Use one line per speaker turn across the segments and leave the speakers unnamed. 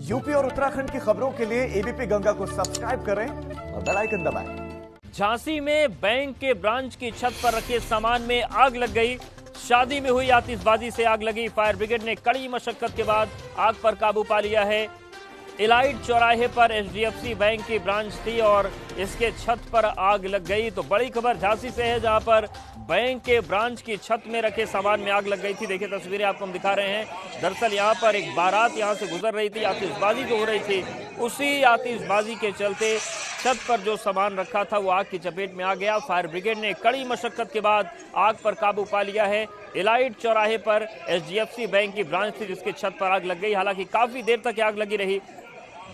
UP और उत्तराखंड की खबरों के लिए एबीपी गंगा को सब्सक्राइब करें और बेल आइकन दबाएं।
झांसी में बैंक के ब्रांच की छत पर रखे सामान में आग लग गई। शादी में हुई आतिशबाजी से आग लगी। फायर ब्रिगेड ने कड़ी मशक्कत के बाद आग पर काबू पा लिया है। इलाइट चौराहे पर एचडीएफसी बैंक की ब्रांच थी और इसके छत पर आग लग गई। तो बड़ी खबर झांसी से है, जहां पर बैंक के ब्रांच की छत में रखे सामान में आग लग गई थी। देखिए तस्वीरें आपको हम दिखा रहे हैं। दरअसल यहां पर एक बारात यहां से गुजर रही थी, आतिशबाजी जो हो रही थी, उसी आतिशबाजी के चलते छत पर जो सामान रखा था वो आग की चपेट में आ गया। फायर ब्रिगेड ने कड़ी मशक्कत के बाद आग पर काबू पा लिया है। इलाइट चौराहे पर एचडीएफसी बैंक की ब्रांच थी जिसकी छत पर आग लग गई। हालांकि काफी देर तक आग लगी रही।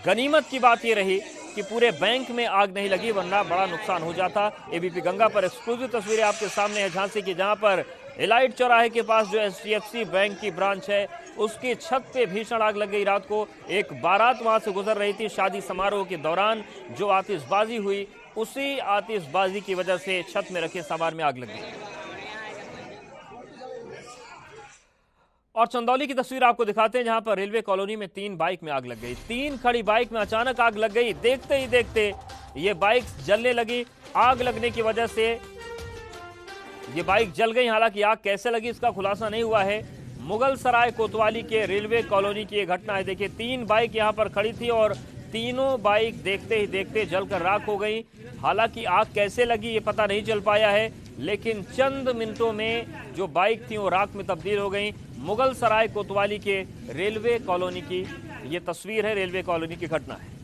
गनीमत की बात यह रही कि पूरे बैंक में आग नहीं लगी, वरना बड़ा नुकसान हो जाता। एबीपी गंगा पर एक्सक्लूसिव तस्वीरें आपके सामने है झांसी की, जहां पर इलाइट चौराहे के पास जो एचडीएफसी बैंक की ब्रांच है उसकी छत पे भीषण आग लग गई। रात को एक बारात वहां से गुजर रही थी। शादी समारोह के दौरान जो आतिशबाजी हुई, उसी आतिशबाजी की वजह से छत में रखे सामान में आग लग गई। और चंदौली की तस्वीर आपको दिखाते हैं, जहां पर रेलवे कॉलोनी में 3 बाइक में आग लग गई। 3 खड़ी बाइक में अचानक आग लग गई। देखते ही देखते ये बाइक जलने लगी। आग लगने की वजह से ये बाइक जल गई। हालांकि आग कैसे लगी इसका खुलासा नहीं हुआ है। मुगल सराय कोतवाली के रेलवे कॉलोनी की यह घटना है। देखिए 3 बाइक यहां पर खड़ी थी और तीनों बाइक देखते ही देखते जलकर राख हो गई। हालांकि आग कैसे लगी ये पता नहीं चल पाया है, लेकिन चंद मिनटों में जो बाइक थी वो राख में तब्दील हो गई। मुगल सराय कोतवाली के रेलवे कॉलोनी की ये तस्वीर है, रेलवे कॉलोनी की घटना है।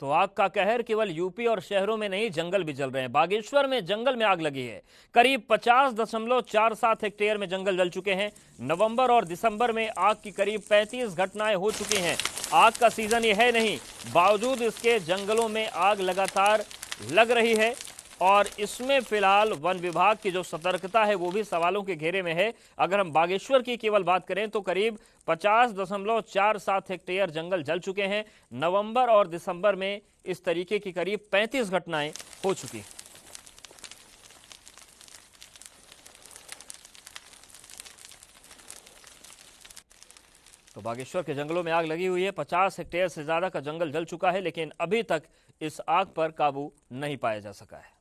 तो आग का कहर केवल यूपी और शहरों में नहीं, जंगल भी जल रहे हैं। बागेश्वर में जंगल में आग लगी है। करीब 50.47 हेक्टेयर में जंगल जल चुके हैं। नवंबर और दिसंबर में आग की करीब 35 घटनाएं हो चुकी हैं। आग का सीजन ये है नहीं, बावजूद इसके जंगलों में आग लगातार लग रही है और इसमें फिलहाल वन विभाग की जो सतर्कता है वो भी सवालों के घेरे में है। अगर हम बागेश्वर की केवल बात करें तो करीब 50.47 हेक्टेयर जंगल जल चुके हैं। नवंबर और दिसंबर में इस तरीके की करीब 35 घटनाएं हो चुकी हैं। तो बागेश्वर के जंगलों में आग लगी हुई है। 50 हेक्टेयर से ज्यादा का जंगल जल चुका है, लेकिन अभी तक इस आग पर काबू नहीं पाया जा सका है।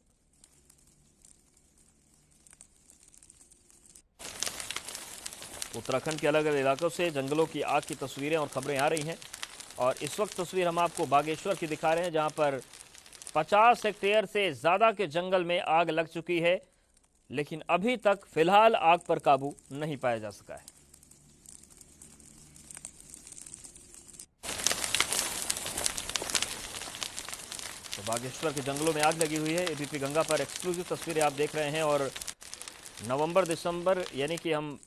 उत्तराखंड के अलग अलग इलाकों से जंगलों की आग की तस्वीरें और खबरें आ रही हैं और इस वक्त तस्वीर हम आपको बागेश्वर की दिखा रहे हैं, जहां पर 50 हेक्टेयर से ज्यादा के जंगल में आग लग चुकी है, लेकिन अभी तक फिलहाल आग पर काबू नहीं पाया जा सका है। तो बागेश्वर के जंगलों में आग लगी हुई है। एबीपी गंगा पर एक्सक्लूसिव तस्वीरें आप देख रहे हैं और नवंबर दिसंबर यानी कि हम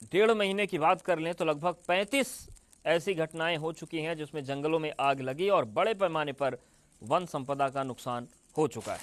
1.5 महीने की बात कर लें तो लगभग 35 ऐसी घटनाएं हो चुकी हैं जिसमें जंगलों में आग लगी और बड़े पैमाने पर वन संपदा का नुकसान हो चुका है।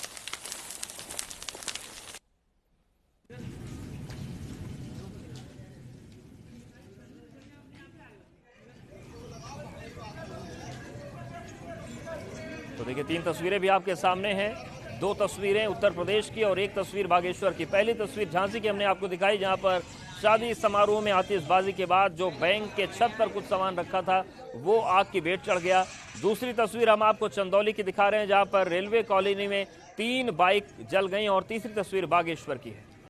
तो देखिए 3 तस्वीरें भी आपके सामने हैं। 2 तस्वीरें उत्तर प्रदेश की और 1 तस्वीर बागेश्वर की। पहली तस्वीर झांसी की हमने आपको दिखाई, जहां पर शादी समारोह में आतिशबाजी के बाद जो बैंक के छत पर कुछ सामान रखा था वो आग की भेंट चढ़ गया। दूसरी तस्वीर हम आपको चंदौली की दिखा रहे हैं, जहां पर रेलवे कॉलोनी में 3 बाइक जल गई और तीसरी तस्वीर बागेश्वर की है।